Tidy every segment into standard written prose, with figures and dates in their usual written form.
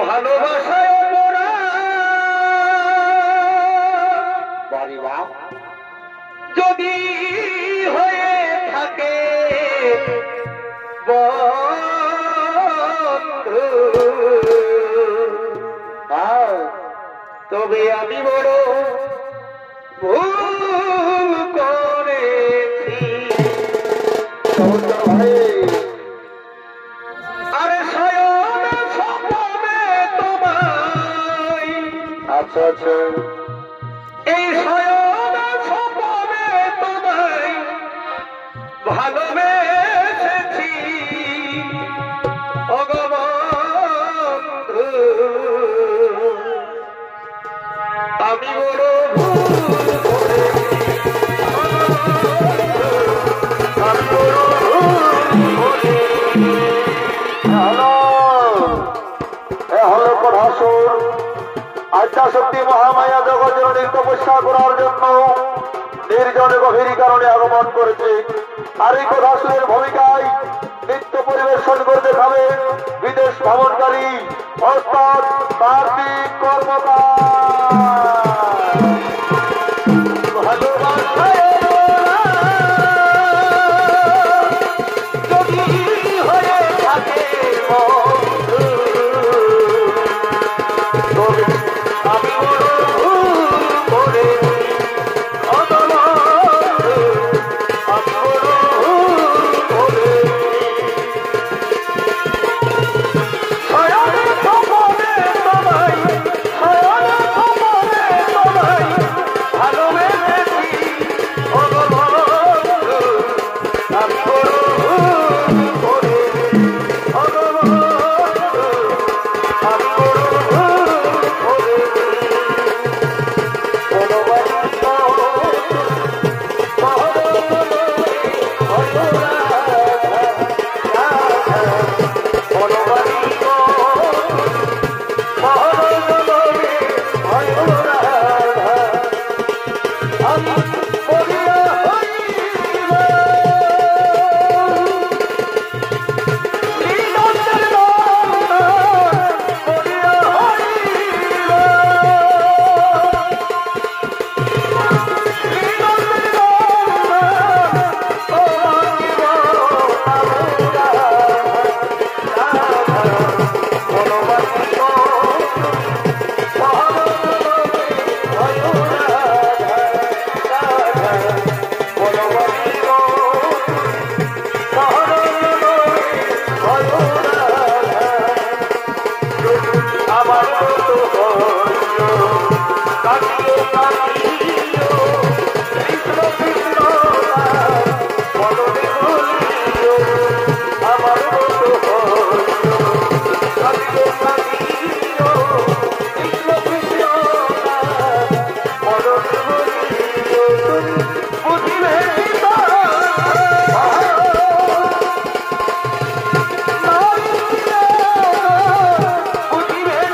ভালোবাসায় মোরা বাড়ি বাপ যদি হয়ে থাকে বন্ধু, তবে আমি বড় ভুল করেছি। আরে শয়ন স্বপ্নে তোমায়, আচ্ছা আচ্ছা, এই শয়ন স্বপ্নে তোমায় ভালোবেসেছি ভগবন্ধু, আমি বড় ভুল করেছি, আমি বড় ভুল করেছি। আদ্যাশক্তি মহামায়া জগৎজননীর তপস্যা করার জন্য নির্জনে গভীর কারণে আগমন করেছে। আর এই কথাসুরের ভূমিকায় নৃত্য পরিবেশন করে দেখাবেন বিদেশ ভ্রমণকারী ওস্তাদ কার্তিক কর্মকার। ভালোবাসায় যদি হয়ে থাকে বন্ধু, তবে আমি বড় ভুল করেছি ভগবন্ধু, আমি বড় ভুল করেছি। শয়ন স্বপ্নে তোমায়, শয়ন স্বপ্নে তোমায় ভালোবেসেছি ভগবন্ধু, আমি বড় ভুল করেছি ভগবন্ধু, আমি বড় ভুল করেছি। আমার মতো কাটিয়ে কাটিও কৃষ্ণ কৃষ্ণ মননে বলিও, আমার মতো কাটিয়ে কাটিও কৃষ্ণ কৃষ্ণ মননে বলিও, বুঝিবে বুঝিবে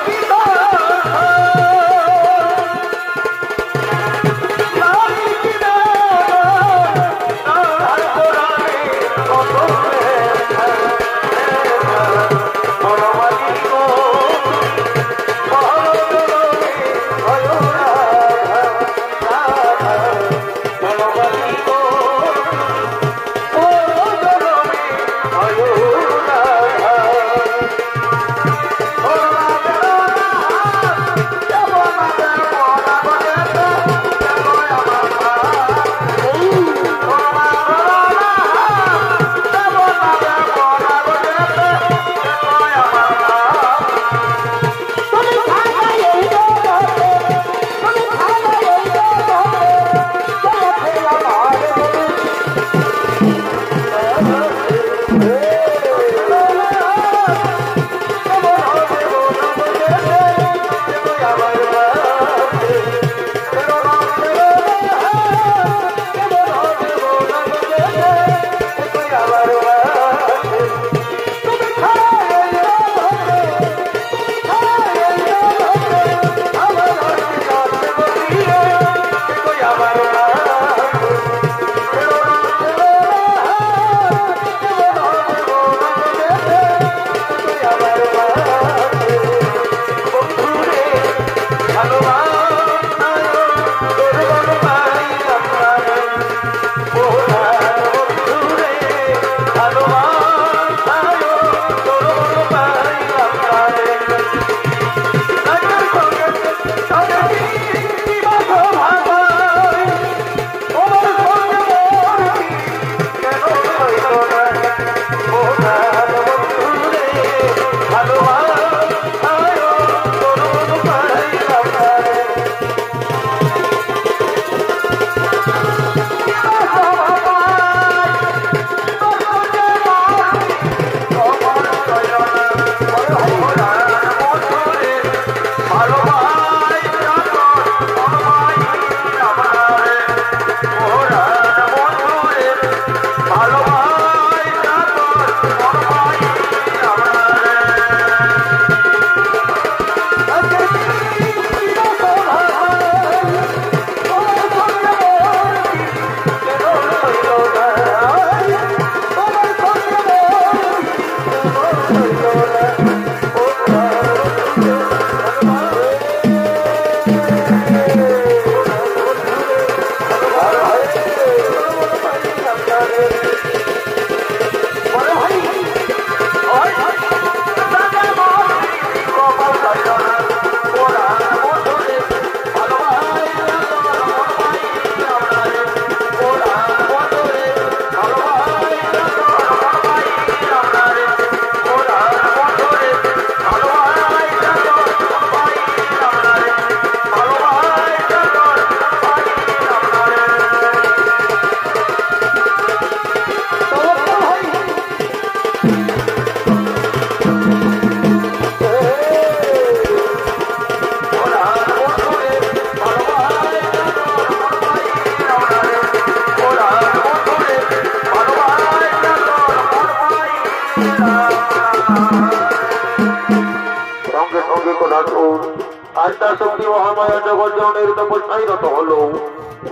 আত্মা শক্তি মহামায়া জগজ্জনের তপস্যায় রত হলো।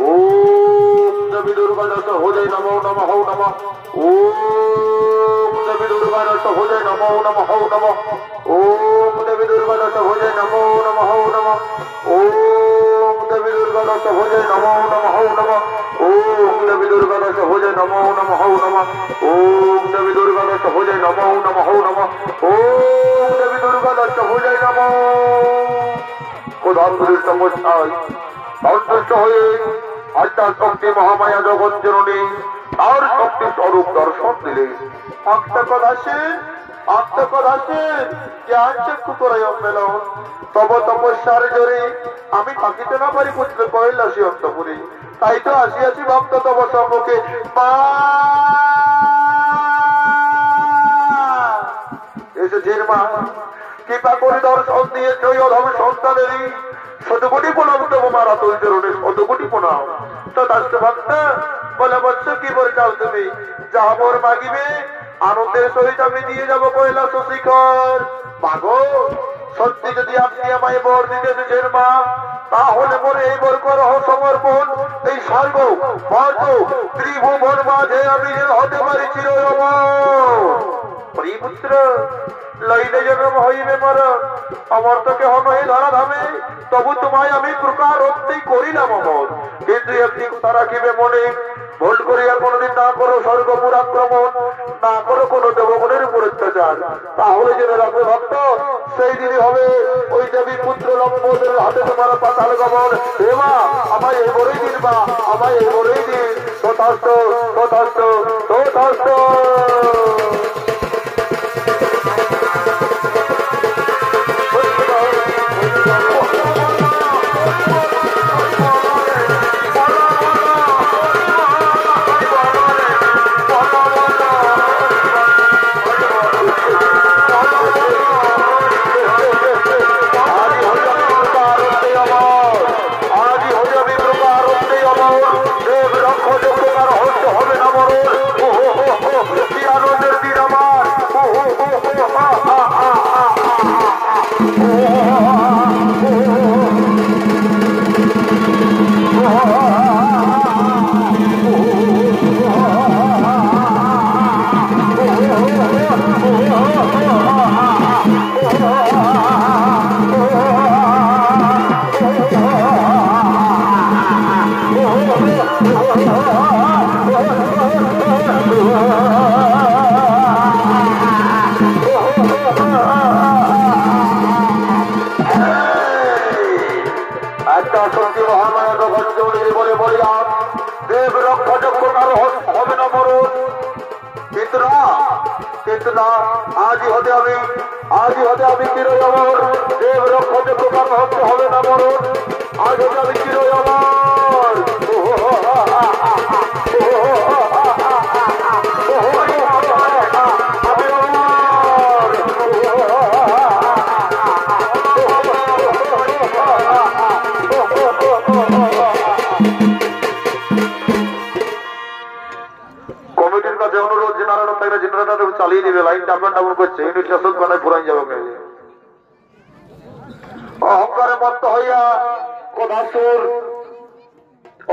ওম দেবী দুর্গা দশ ভুজে নমো নমঃ নমঃ। ওম দেবী দুর্গা দশ ভুজে নমো নমঃ নমঃ। ওম দেবী দুর্গা দশ ভুজে নমো নমঃ নমঃ। ওম দেবী দুর্গা দশ ভুজে নমো নমঃ নমঃ। ওম দেবী দুর্গা দশ ভুজে নমো নমঃ নমঃ। ওম দেবী দুর্গা দশ ভুজে নমো নমঃ নমঃ। ওম দেবী দুর্গা দশ ভুজে নমঃ। প্রধানগুলির তপস্যায় সন্তুষ্ট হয়ে আত্মা শক্তি মহামায়া জগৎ জননী তার শক্তি স্বরূপ দর্শন দিলে। জ্ঞান চক্ষু করে মেল তব তপস্যার জোরে আমি থাকিতে না পারি পুত্র কৈলাসী অন্তপুরী। তাই তো আসিয়াছি ভক্ত তব সম্মুখে। মা এসেছেন মা, কৃপা করে দর্শন দিয়ে জয় অধম সন্তানেরই শতকোটি প্রণাম তব মারা তুল চরণে শতকোটি প্রণাম। তথাস্ত ভক্ত বলে বৎস কি বলে চাও তুমি? যাহা মোর মাগিবে আনন্দের সহিত আমি দিয়ে যাব কৈলাস শিখর। মাগো সত্যি যদি আপনি আমায় বর দিতে এসেছেন মা, তাহলে মোর এই বর করহ সমর্পণ। এই স্বর্গ বর্গ ত্রিভুবন মাঝে আমি যেন হতে পারি চির পুত্র। লইলে জন্ম হইবে মর অমর তো কেহ নহে ধরা ধামে, তবু তোমায় আমি প্রকার অত্যই করিলাম অমর। কিন্তু একটি কথা রাখিবে মনে, ভুল করিয়া কোনদিন না করো স্বর্গপুর আক্রমণ, না করো কোন দেবগণের উপর অত্যাচার। তাহলে জেনে রাখবে ভক্ত, সেই দিনই হবে ওই দেবী পুত্র লম্বোদের হাতে তোমার পাতাল গমন। হে মা, আমায় এই বরেই দিন মা, আমায় এই বরেই দিন। তথাস্ত তথাস্ত তথাস্ত। আজই হতে আমি চিরই অমর। দেব রক্ষতে প্রকার হতে হবে না মরণ। আজ হতে আমি চিরই অমর। কমিটির কাছে অনুরোধ, জেনারেটর থাকলে জেনারেটর চালিয়ে দিবে। লাইনটা আপ ডাউন করছে, ইউনিটটা সব কানে পুরাই যাবে। অহংকারে মত্ত হইয়া কোধাসুর,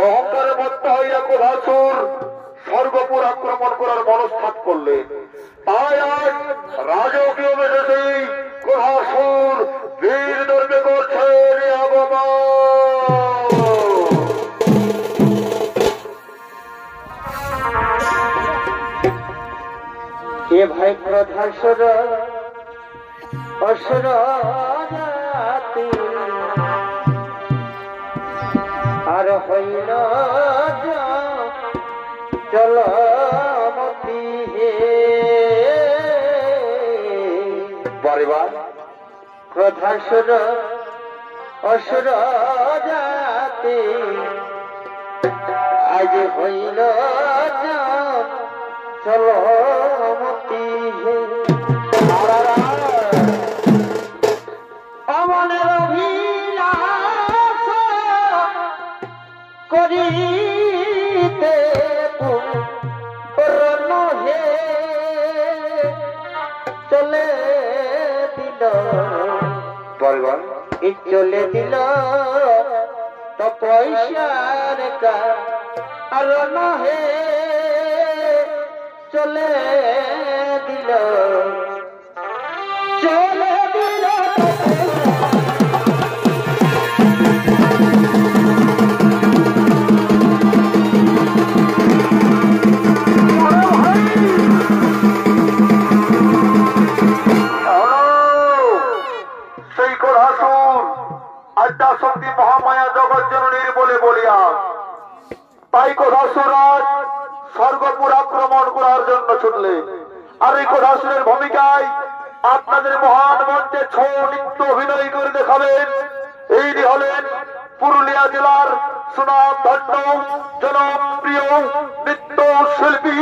অহংকারে মত্ত হইয়া কোধাসুর স্বর্গপুর আক্রমণ করার মনস্থাপ করলে। তাই আজ রাজকীয় বেশে কোধাসুর বীর দর্বে করছে অবমান। এ ভাই প্রধাসুর অসুর জাতি আর হইল চলমতি হে। পরিবার প্রধাসুর অসুর জাতি আজ হইল চলমতি হে। অমনের অভিলাষ করিতে পূর্ণ হে চলে দিল। পরিবার চলে দিল তো পয়সার আর নহে চলে দিল চলে দিল শক্তি মহামায়া জগৎ জননীর বলে বলিয়া তাই কোধাসুরাজ স্বর্গপুর আক্রমণ করার জন্য ছুটলে। আর এই কোধাসুরের ভূমিকায় আপনাদের মহান মঞ্চে ছৌ নৃত্য অভিনয় করে দেখাবেন এই হলেন পুরুলিয়া জেলার সুনাম ধন্য জনপ্রিয় নৃত্য শিল্পী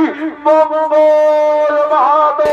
মঙ্গল মাহাতো।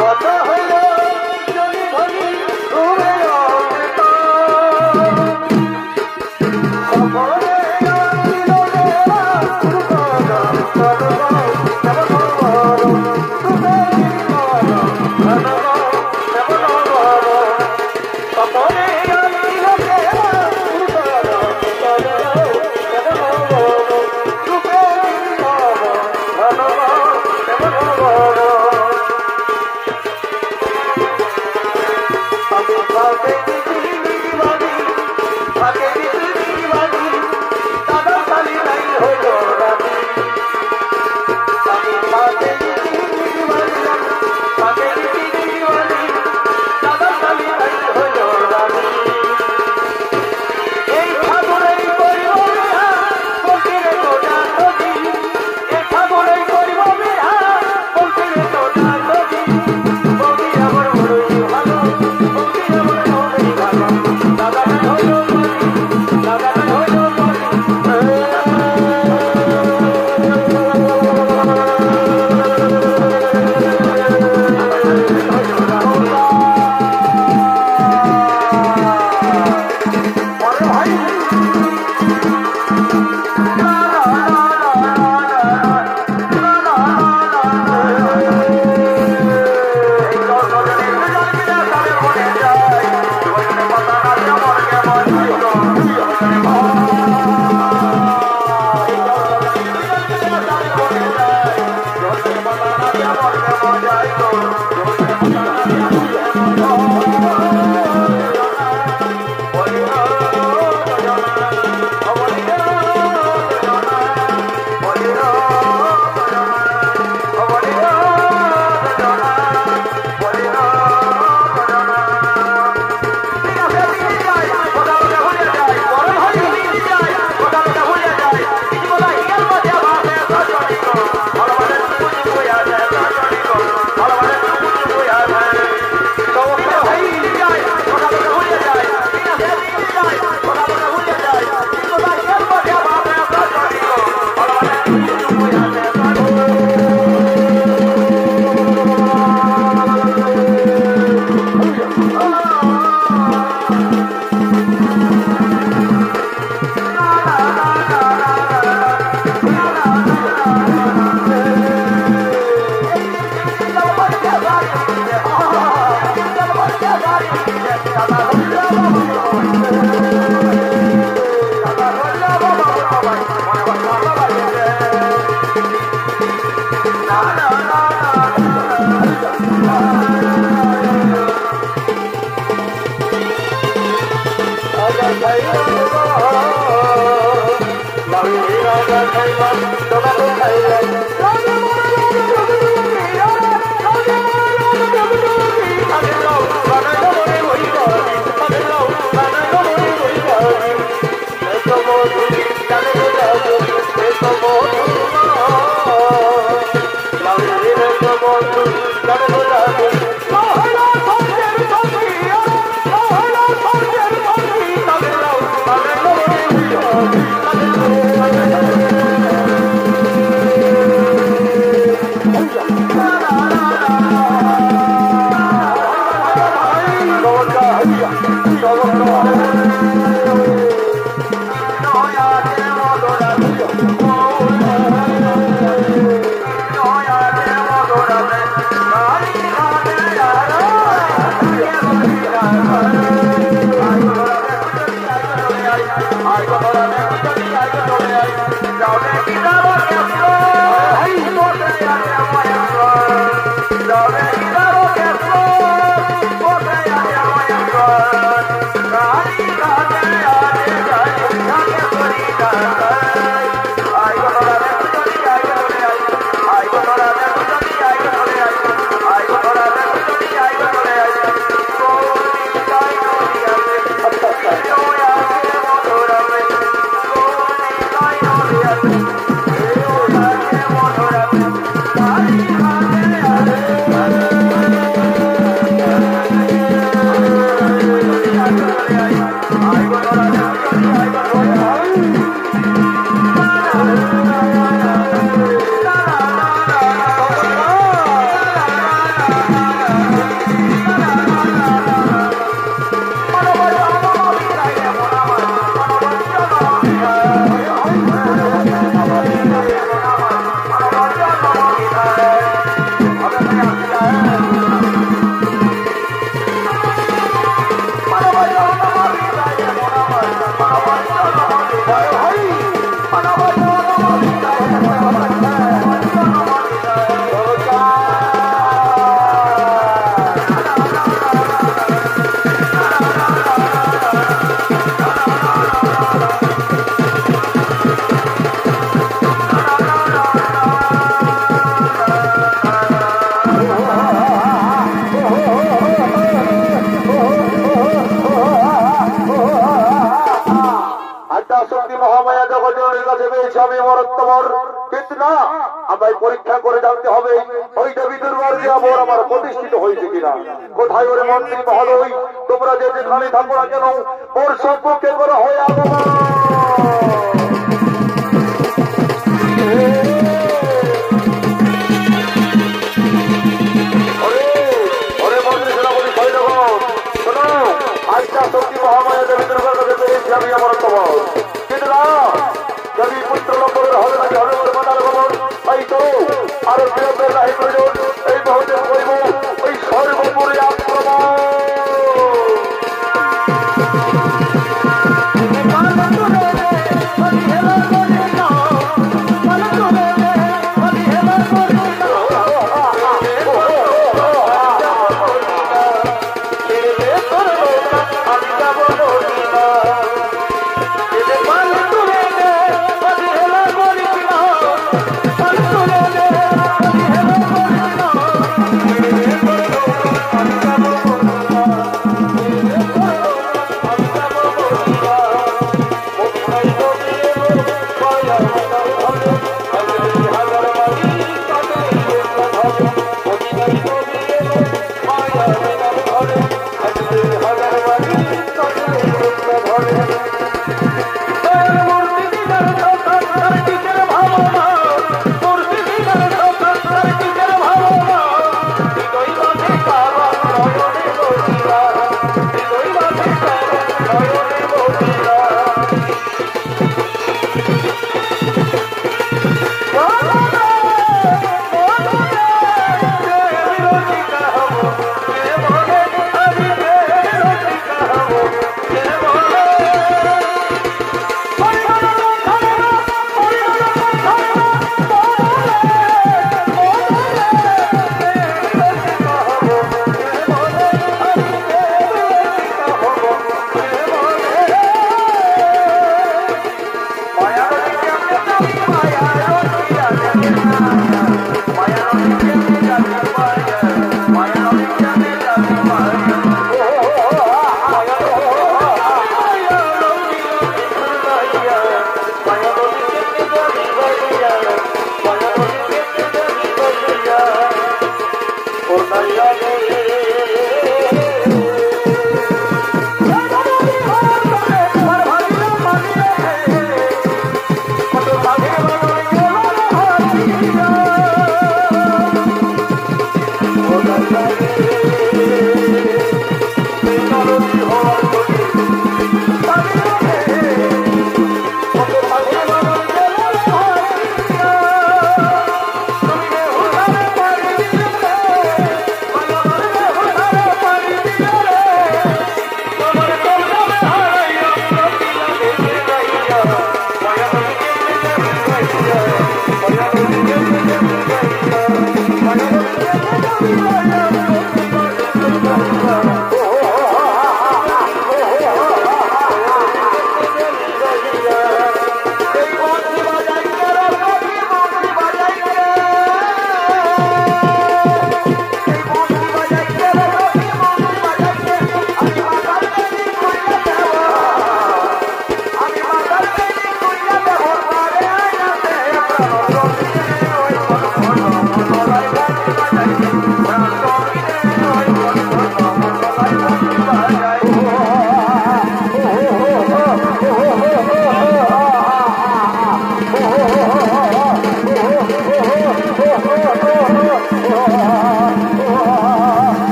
Hare আমায় পরীক্ষা করে জানতে হবে ওই দেবী দুর্গার যে আবার আমার প্রতিষ্ঠিত হয়েছে কিনা। কোথায় ওরে মন্ত্রী মহোদয়, তোমরা যে যেখানে থাকো না কেন ওর সম্পর্কে করা হয় আগমন। শক্তি মহামায়া দেবী দুর্গার কাছে পেয়েছি আমি আমার খবর, কিন্তু না দেবী পুত্র নম্বরের হবে নাকি হবে বলে মাতার খবর। তাই তো আরো বিরোধের নাহি প্রয়োজন, এই মুহূর্তে করিব ওই সর্বোপরি আক্রমণ।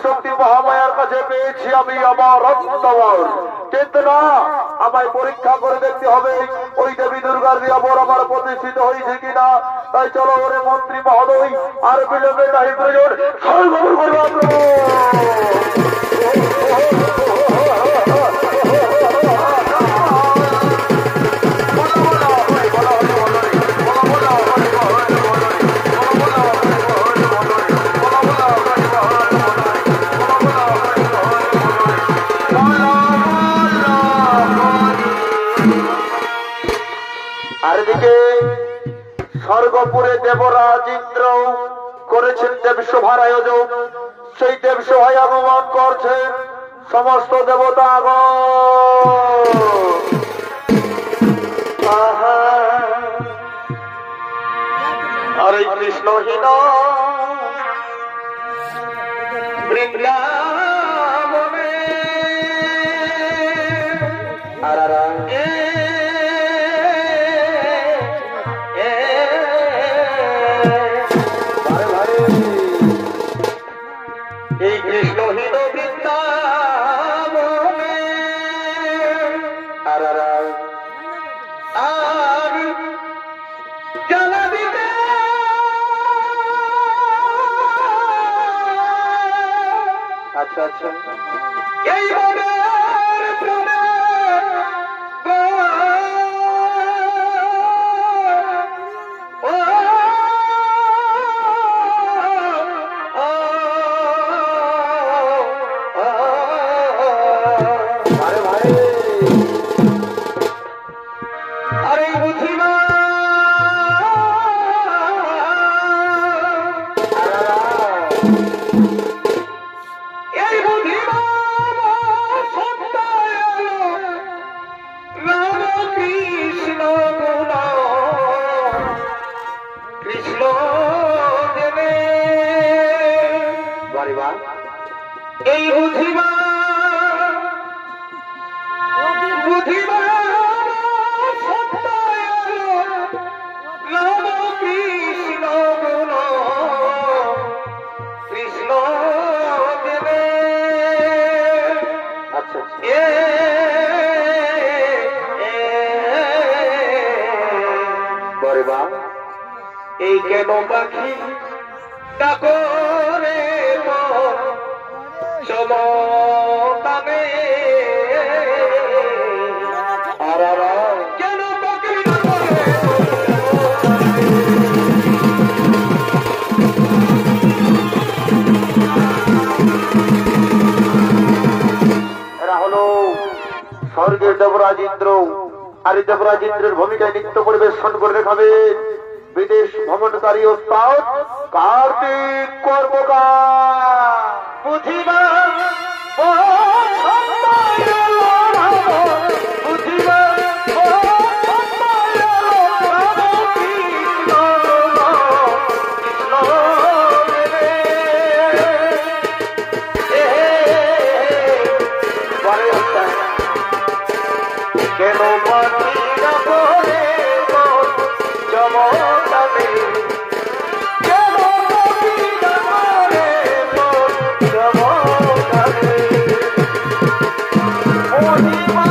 শক্তি মহামায়ার কাছে পেয়েছি আমি আমার অন্তর, কিন্তু না আমায় পরীক্ষা করে দেখতে হবে ওই দেবী দুর্গার দিয়ে আমার প্রতিষ্ঠিত হয়েছে কিনা। তাই চলো ওরে মন্ত্রী মহোদয়, আর বিলম্বে নাহি প্রয়োজন, সর্বমূল করবো আক্রমণ। স্বর্গপুরে দেবরাজ ইন্দ্র করেছেন দেবসভার আয়োজন, সেই দেবসভায় আগমন করছেন সমস্ত দেবতাগণ হরে কৃষ্ণহীন বৃন্দাবনে আরারা এই কৃষ্ণহীন বৃন্দাবনে আর জ্বালা দিতে আচ্ছা আচ্ছা এই মনের প্রাণে আরে ভাই আরে বুঝিবা এই বুঝিবা রাম কৃষ্ণ গুণ কৃষ্ণ দেবে বাড়ি বা এই বুঝিবা বুঝিবা রাম কৃষ্ণ গুণ কৃষ্ণ দেবে আচ্ছা আচ্ছা বাড়ি বা এই কেন পাখি ডাকরে চমতানে আর কেন পাখি ডাকরে এরা হলো স্বর্গের দেবরাজ ইন্দ্র আর এই দেবরাজ ইন্দ্রের ভূমিকায় নৃত্য পরিবেশন করে দেখাবে বিদেশ ভ্রমণকারী ওস্তাদ কার্তিক কর্মকার বুঝিবা বুঝিবা কেন পাখিরা বলে চমকাবে কেন পাখিরা বলে চমকাবে মহিমা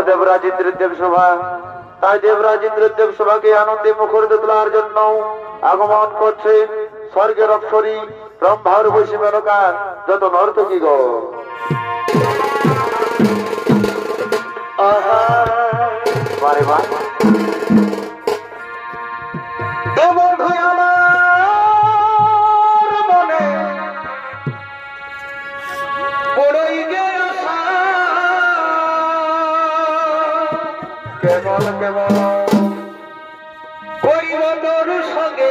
देवराज इंद्रदेव सभा ताई देवराज इंद्रदेव सभा के आनंदे मुखरित তোলার জন্য আগমন করছে স্বর্গের অপ্সরী ব্রহ্মার বৈশী মেনকা যত নর্তকী গো আহা বারে বারে এ বন্ধু আমার মনে বড়ই গে আশা কেবল কেবল করিব তোর সঙ্গে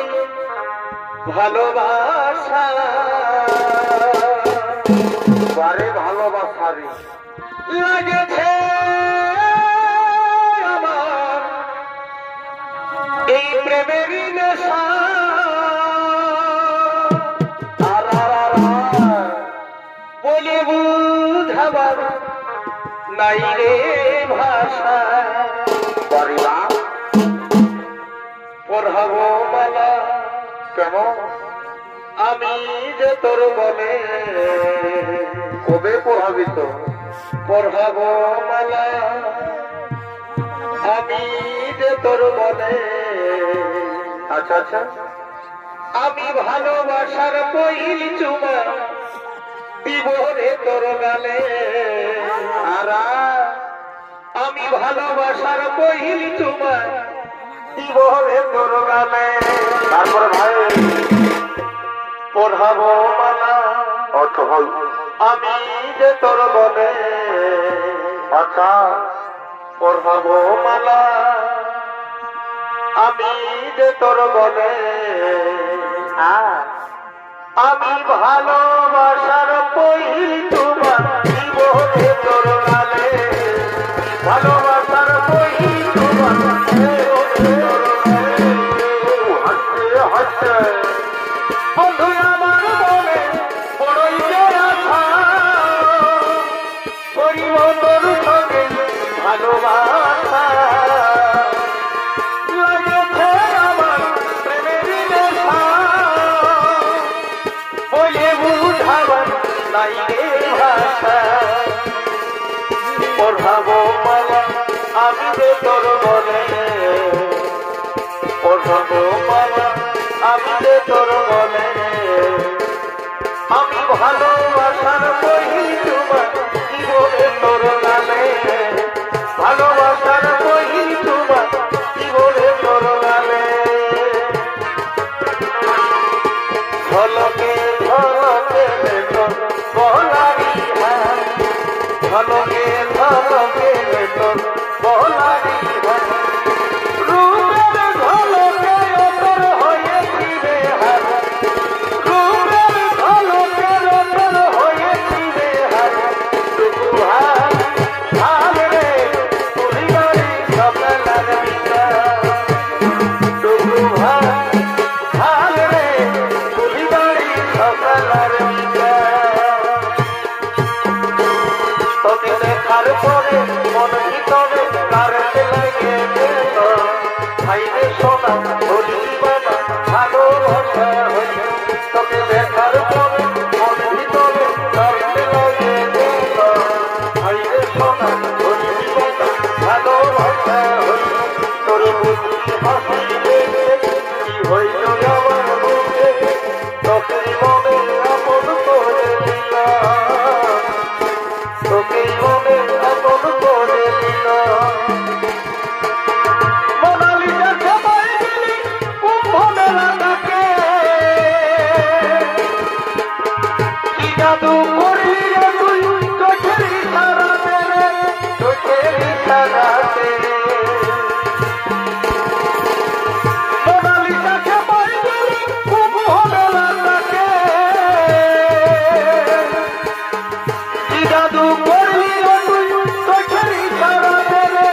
ভালোবাসা বারে ভালোবাসা রে লাগেছে আমার এই প্রেমের নেশা বলে বুঝাবার নাই রে ভাষা পড়াব মালা কেমন আমি যে তোর বলে কবে পড়াবি তো পড়াব মালা আমি যে তোর বলে আচ্ছা আচ্ছা আমি ভালোবাসার পহিল চুমা দিব রে তোর গালে আর আমি ভালোবাসার পহিল চুমা দিব রে তোর গালে তারপরে ভাই পড়াবো মালা অর্থ হল আমি যে তোর বলে আচ্ছা পড়াবো মালা আমি যে তোর বলে আমি ভালোবাসার পহিল চুমা দিব রে তোর গালে ভালোবাসার পহিল চুমা বন্ধু আমার মনে বড়ই যে আশা করিব তোর সঙ্গে ভালোবাসা লাগেছে আমার প্রেমের নেশা বলে বুঝাবার নাই রে ভাষা পড়াবো মালা আমি যে তোর বলে পড়াবো মালা আমি যে তোর বলে আমি ভালোবাসার পহিল চুমা দিব রে তোর গালে ভালোবাসার পহিল চুমা দিব রে তোর গালে ঝলকে ঝলকে তোর বলারি ঝলকে ঝলকে তোর বলারি দেখার পরে মন ভিতরে কারেন্ট লাগে গেল ভাইরে সোনা বলবি বাবা ভালোবাসা হইল তোকে দেখার পরে মন ভিতরে কারেন্ট লাগে গেল ভাইরে সোনা বলবি বাবা ভালোবাসা হইল তোর বুঝি হাসি দেখে কি হইল আমার বুঝে তোকে মনে আপন করে দিলাম তোকে মনে আপন করে দিলাম মোনালিসার সবাই মিলি কুম্ভ মেলাটাকে কি জাদু করলি রে তুই চোখের ইশারাতে রে চোখের ইশারাতে মোনালিসার সবাই মিলি কুম্ভ মেলাটাকে কি জাদু করলি রে তুই চোখের ইশারাতে রে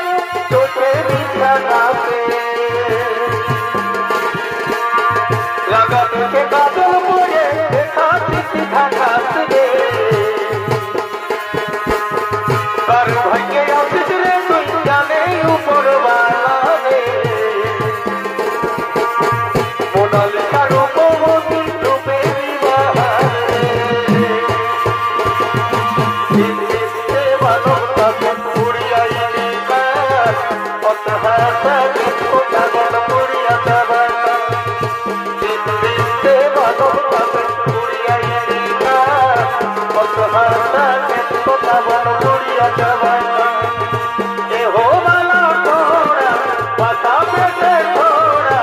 চোখের ইশারাতে লাগা দেখে কাজল পড়ে দেখা চিঠি ঢাকাতে কার ভাগ্যে আসিস রে তুই জানে উপরওয়ালা রে মোনালিসা রূপবতী রূপে বিবাহারে দিতে ভালোবাসা পুরিয়াই নিকার অতহাসা দেখো জাগন পুরিয়া যাবাটা দিতে ভালোবাসা পুরিয়াই নিকার অতহাসা দেখো জাগন পুরিয়া যাবাটা এ হো মালা তোরা পাতা পেটে তোরা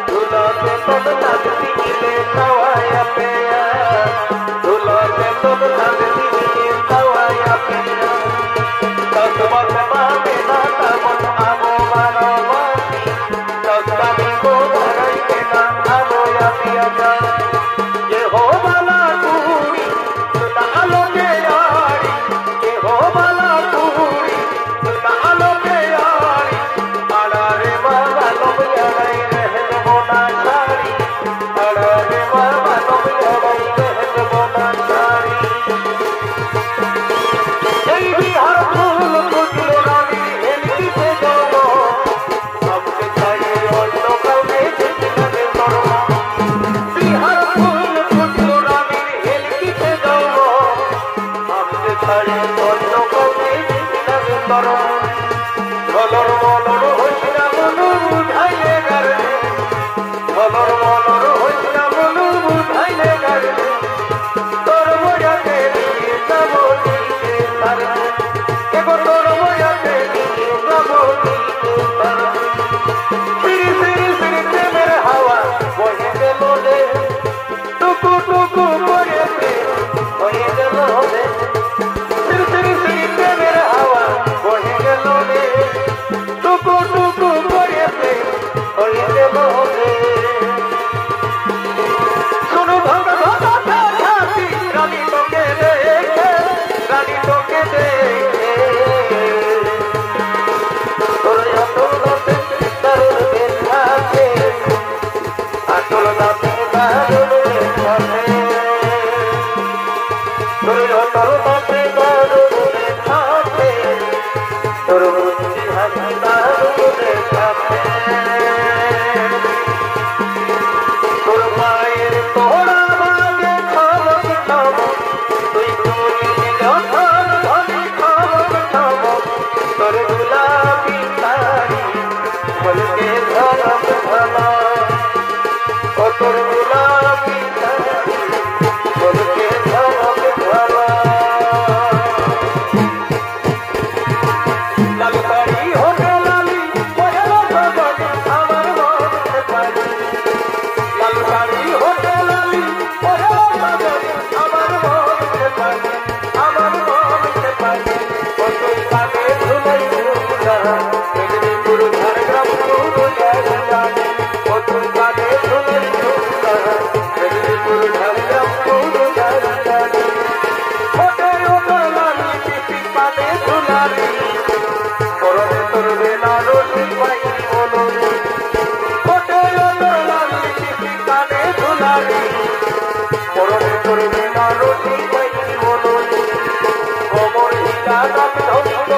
দুলাতে তোদ লাগতি মিলে সওয়ায়া পেয়া দুলাতে তোদ লাগতি মিলে সওয়ায়া পেয়া তসমত মামে না তমন আমো মানবাসী তসমি কো ধরাইতে না আমো পিয়া যা ये हो वाला पूरी सुनालो के यारी ये हो वाला पूरी सुनालो के यारी आड़ा रे बाबा लोग यारी रहन बोना सारी आड़ा रे बाबा लोग यारी रहन बोना सारी এই বিহার ফুল ফুটলো রানী হেলকি সে যাবো আমাকে চাইয়ে অন্য কাউকে যেতে লাগে করবো বিহার ফুল ফুটলো রানী হেলকি সে যাবো আমাকে চাইয়ে অন্য কাউকে যেতে লাগে করবো বলর বলর হইনা মনু বুঝাইলে গারে বলর বলর হইনা মনু বুঝাইলে গারে তোর মজাতে নিয়ে যাবো দিতে পারে এগো তোর মজাতে নিয়ে যাবো দিতে পারে সিরি সিরি সিরি প্রেমের হাওয়া বহে গেল রে টুকু টুকু করে প্রেম হয়ে গেল রে সিরি সিরি সিরি প্রেমের হাওয়া বহে গেল রে টুকু টুকু করে প্রেম হয়ে গেল রে শুনো ভাঙা ভাঙা ছাতি রানী তোকে দেখে রানী তোকে দেখে তোর অটল দাঁতে দারুণ দেখাছে আটল দাঁতে দারুণ দেখাছে তোর অটল দাঁতে দারুণ দেখাছে তোর বুদ্ধি হাসি দারুণ দেখাছে তোর মায়ের তোরা বাগে খাবক খাবক তুই তুলি যখন ধনি খাবক খাবক তোর গুলাবি শাড়ি বলকে ধরক ধলা ও তোর গুলাবি শাড়ি বলকে ধরক ধলা লাল শাড়ি হোকে লালি পহেল সবনি আমার মনে পারি লাল শাড়ি হোকে লালি পহেল সবনি আমার মনে পারি আমার মনে পারি ও তুই কানে ধুলাই ধুলা মেদিনীপুর ঝাড়গ্রাম পুরো জানে ও তুই কানে ধুলাই ধুলা মেদিনীপুর ঝাড়গ্রাম পুরো জানে ওকে ওকে লালি পিপি কানে ধুলারি করবে তোর বেনারসি পাই বলো ওকে ওকে লালি পিপি কানে ধুলারি করবে তোর বেনারসি পাই বলো কোমর হিলা নাম ধন্য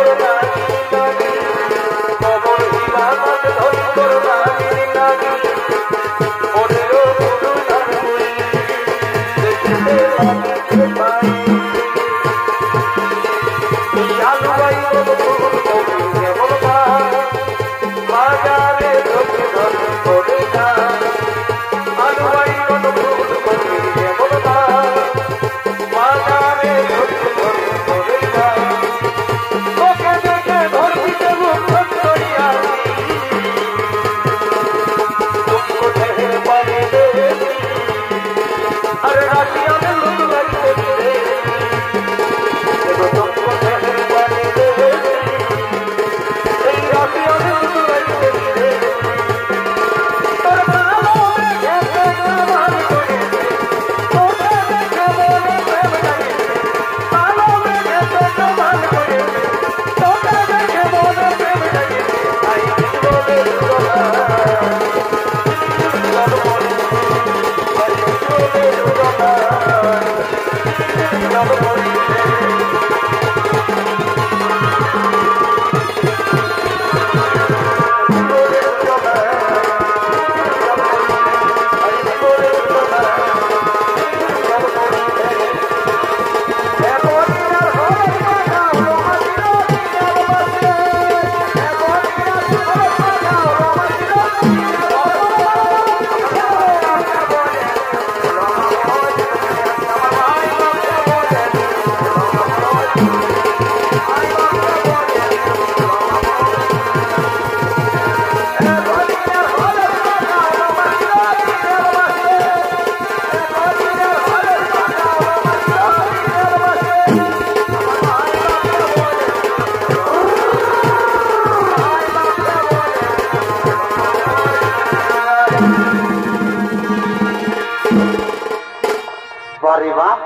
বাহ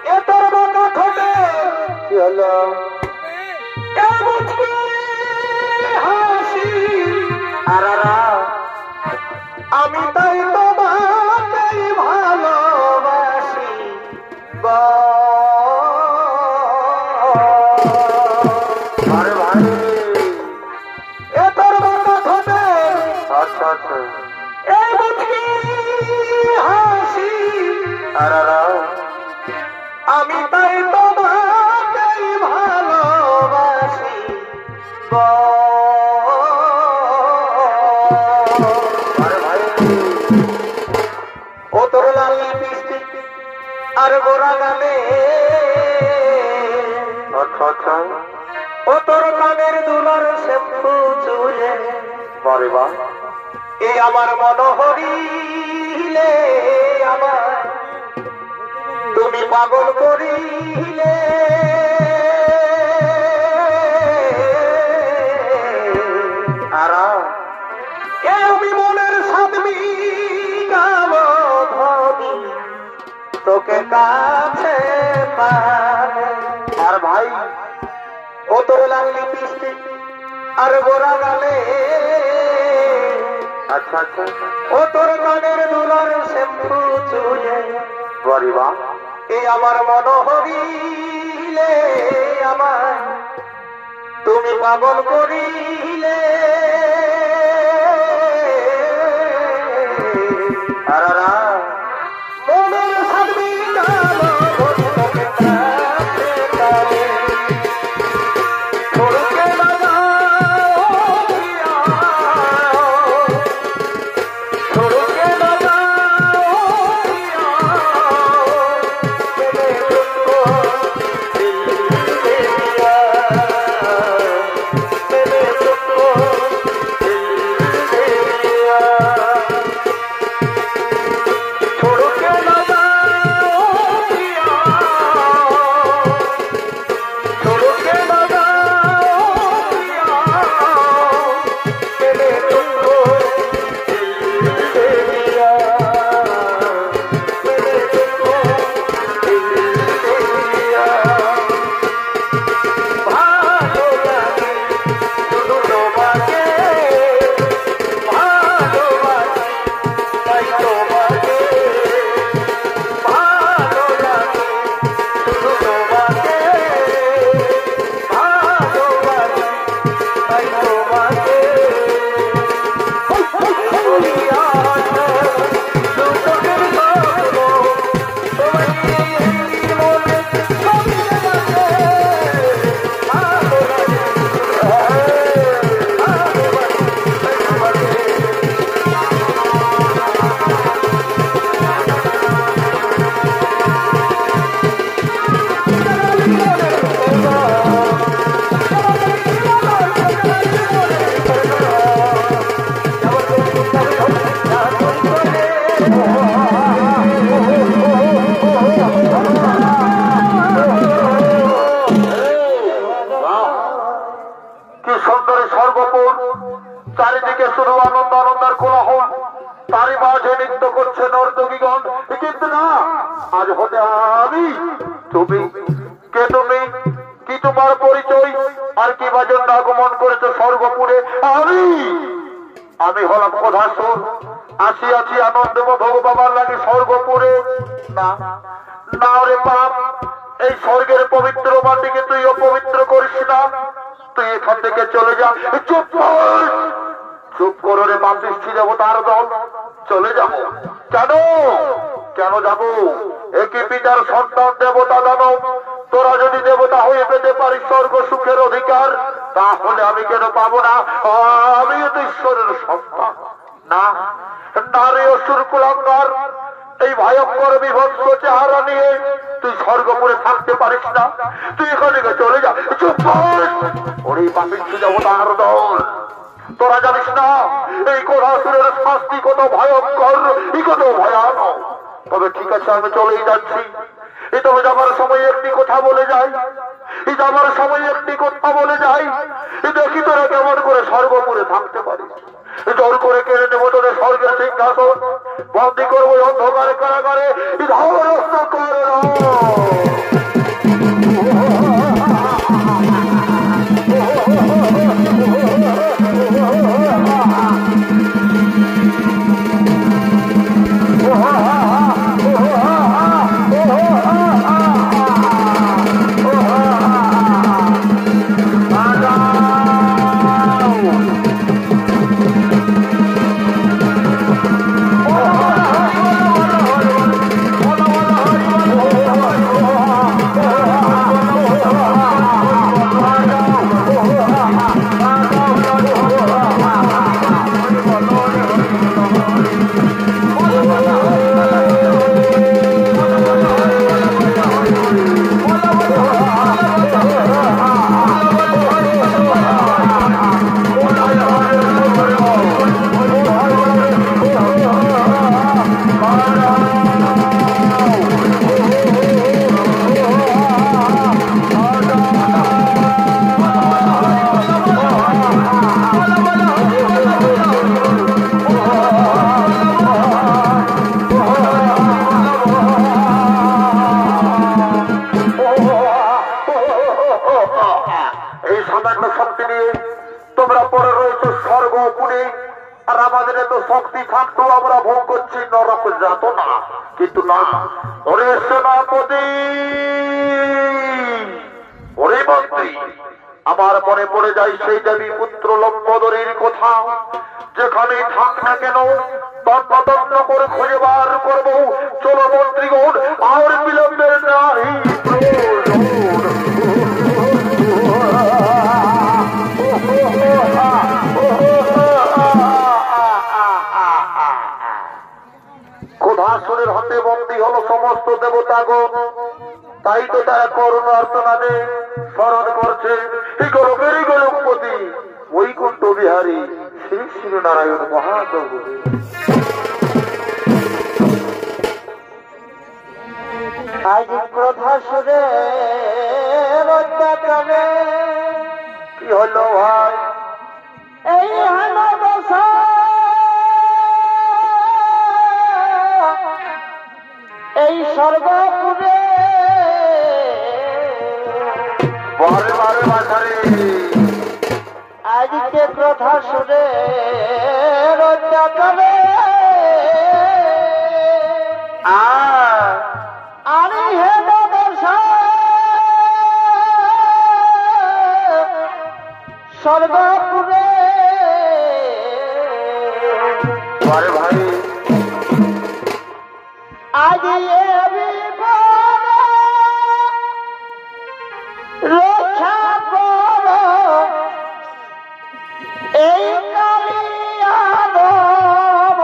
এ তোর মতো ঠোঁটে কি হলো এ মুচকি হাসি আরারা আমি তাই তোমাকেই ভালোবাসি আরে ভাই এ তোর মতো ঠোঁটে আচ্ছা আচ্ছা এই মুচকি হাসি আরারা আমি তাই তোমাকেই ভালোবাসি আরে ভাই ও তোর লাল লিপস্টিক আর গোরা গালে আচ্ছা আচ্ছা ও তোর কানের দুলার শ্যাম্পু চুলে বারে বাহ এই আমার মনোহরিলে আমার তুমি পাগল করিলে আরা এ আমি মনের সাদমি কামধনি তোকে কাছে পাবে আর ভাই ও তোর লাল লিপস্টিক আর গোরা গালে আচ্ছা আচ্ছা ও তোর কানের দুলার শ্যাম্পু চুলে বারে বাহ এ আমার মনোহরিলে আমার তুমি পাগল করিলে আরারা মনের সাদমি কালো তোকে কাছে পাবে ছোড়কে লাগাও প্রিয়া ছোড়কে লাগাও প্রিয়া मैंने तुमको दिल दे दिया मैंने तुमको दिल दे दिया छोड़ के लगाओ प्रिया छोड़ के लगाओ प्रिया मैंने तुमको दिल दे दिया मैंने तुमको दिल दे दिया ভালো লাগে শুধু তোমাকে ভালোবাসি তাই তোমাকে ভালো লাগে শুধু তোমাকে ভালোবাসি তাই তোমাকে কি সুন্দর সর্বপুর চারিদিকে শুধু আনন্দ আনন্দের কোলাহল তারই মাঝে নৃত্য করছে নর্তকীগণ কিন্তু না আজ হতে আমি তুমি কে তুমি কি তোমার পরিচয় আর কি বা জন্য আগমন করেছে সর্বপুরে আমি হলাম কোধাসুর আসিয়াছি আনন্দ ভগবাবার লাগে সর্বপুরে না না রে পাপ এই স্বর্গের পবিত্র মাটিকে তুই অপবিত্র করিস না তুই এখান থেকে চলে যা চুপ কর চুপ করো রে পাপিষ্ঠি দেবতার দল চলে যাবো কেন কেন যাবো একই পিতার সন্তান দেবতা দানব তোরা যদি দেবতা হয়ে পেতে পারিস স্বর্গ সুখের অধিকার তাহলে আমি কেন পাবো না আমিও তো ঈশ্বরের সন্তান না নারী অসুর কুলাঙ্গার এই ভয়ঙ্কর বিভৎস চেহারা নিয়ে তুই স্বর্গপুরে থাকতে পারিস না তুই এখান থেকে চলে যা চুপ কর ওরে পাপিষ্ঠি দেবতার দল তোরা জানিস না এই কোলাসুরের শাস্তি কত ভয়ঙ্কর কত ভয়ানক তবে ঠিক আছে আমি চলেই যাচ্ছি তবে যাবার সময় একটি কথা বলে যাই যাবার সময় একটি কথা বলে যাই দেখি তোরা কেমন করে সর্বপুরে থাকতে পারিস জোর করে কেড়ে নেবো তোদের স্বর্গের সিংহাসন, বন্দী করবো অন্ধকারে কারাগারে, ধ্বংস করে শক্তি থাকতো আমরা ভোগ করছি নরক যাত না, কিন্তু না ওরে সেনাপতি, ওরে মন্ত্রী, আমার মনে পড়ে যায় সেই দেবী পুত্র লম্বোদরের কথা। যেখানে থাক না কেন তন্ন করে খুঁজে বার করবো। চলো মন্ত্রীগণ, আর বিলম্বের নাই ক্ষুধাসুরের হাতে বন্দী হলো সমস্ত দেবতাগণ। তাই তো তারা করুণার্তনাদে স্মরণ করছে গোলকপতি বৈকুণ্ঠ বিহারী শ্রী শ্রী নারায়ণ মহাপ্রভু। আজ ক্রোধাসুরে কি হলো ভাই? এই হলো দশা, এই সর্বপুরে বারে বারে বাজারে আজকে ক্রোধাসুরে রোজাকালে আরে হে দশা সর্বপুরে বারে ভাই আজ রক্ষা কর এই কালিয়া নব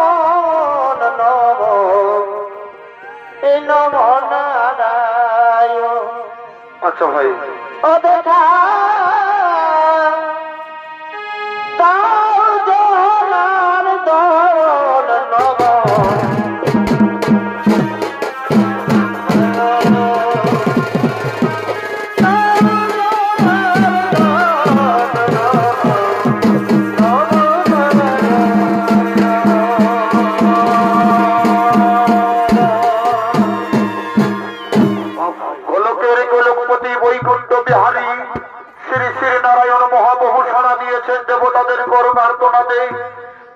এই নব নারায়ণ। আচ্ছা ভাই, ও দেখা তাও জনার দল নব বৈকুণ্ঠ বিহারী শ্রী শ্রী নারায়ণ মহাপ্রভু সাড়া দিয়েছেন দেবতাদের করুণার্তনাদে।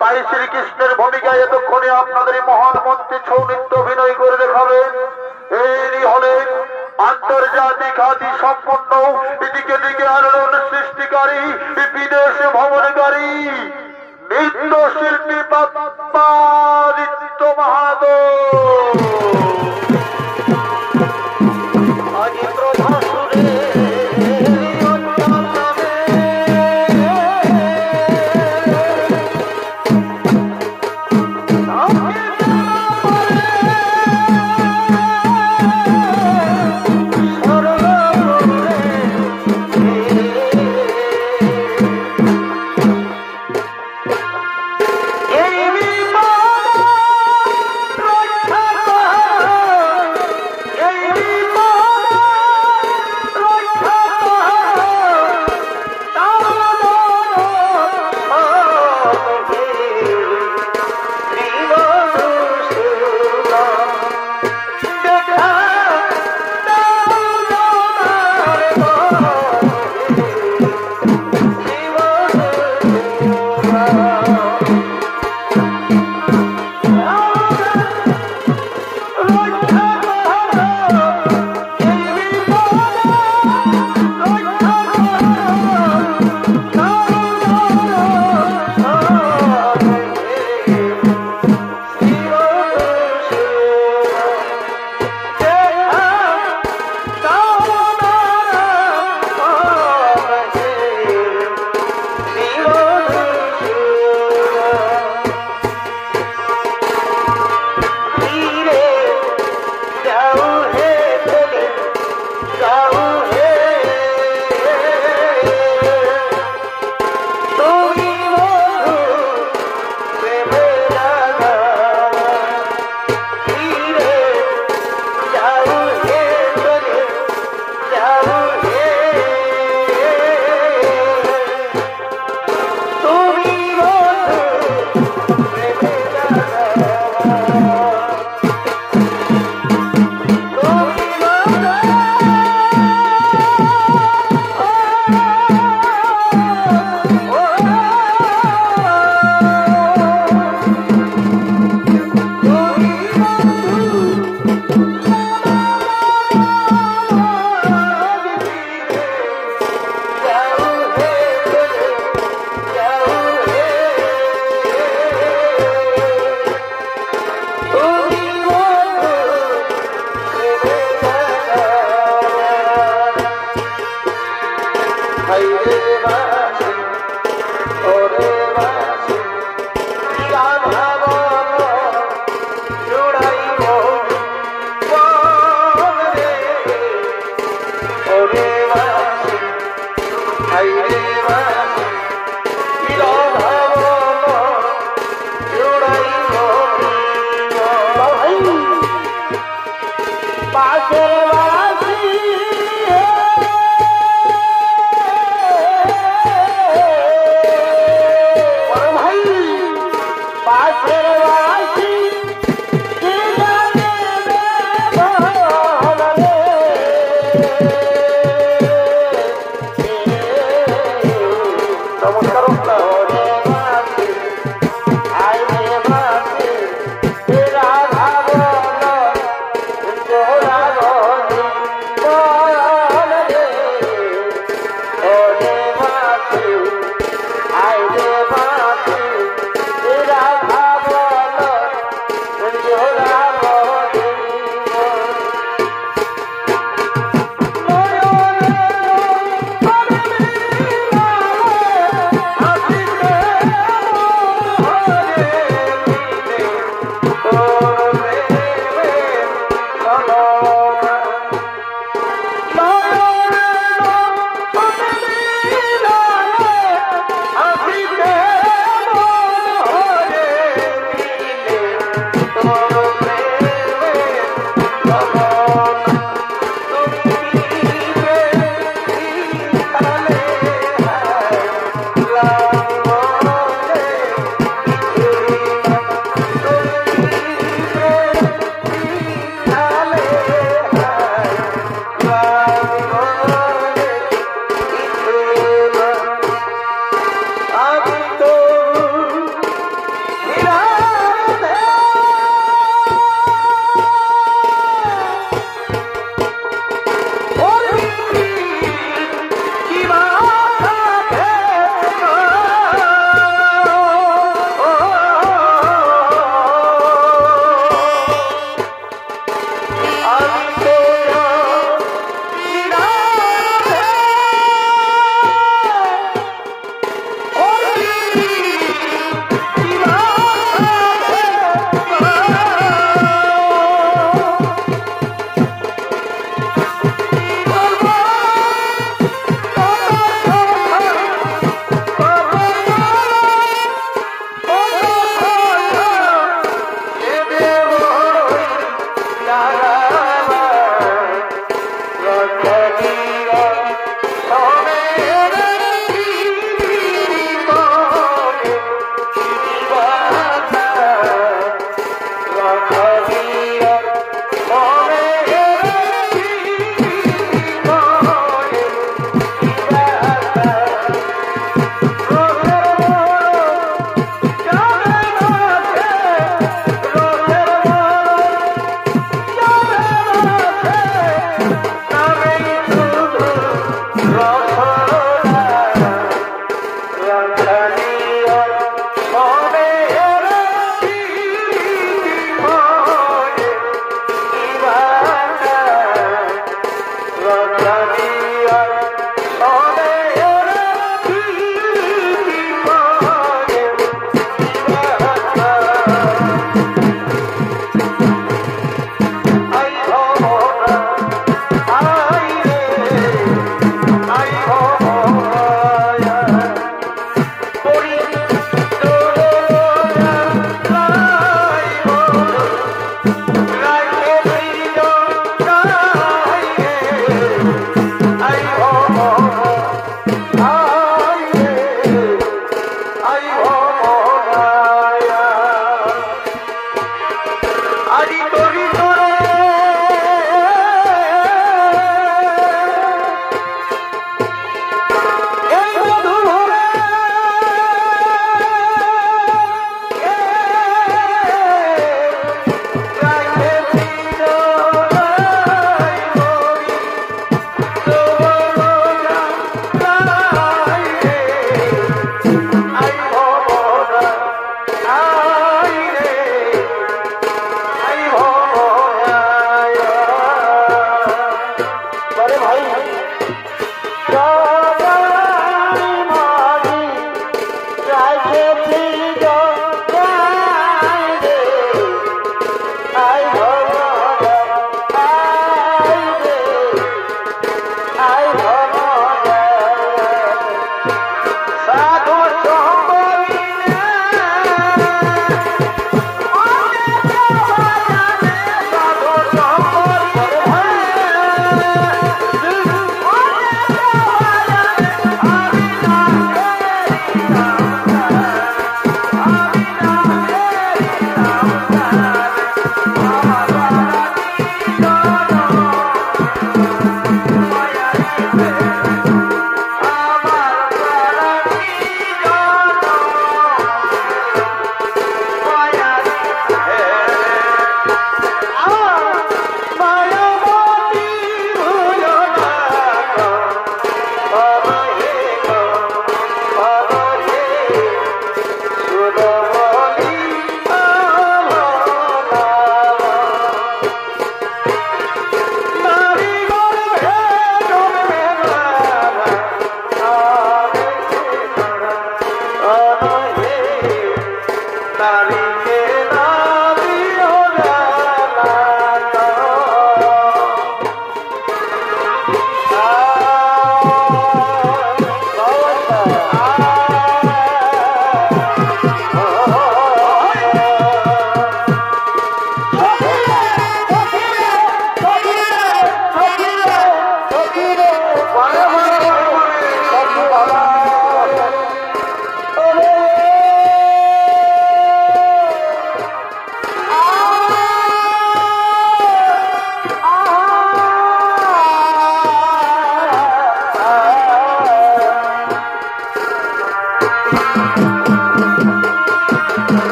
তাই শ্রীকৃষ্ণের ভূমিকায় এতক্ষণে আপনাদের মহান মন্ত্রী ছৌ নৃত্য অভিনয় করে দেখাবেন। এই হলেন আন্তর্জাতিক আদি সম্পন্ন এদিকে দিকে আলোড়ন সৃষ্টিকারী বিদেশে ভ্রমণকারী নৃত্য শিল্পী বাপ্পাদিত্য মাহাতো। এই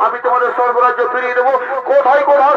আমি তোমাদের সর্বরাজ্য ফিরিয়ে দেবো। কোথায় কোথা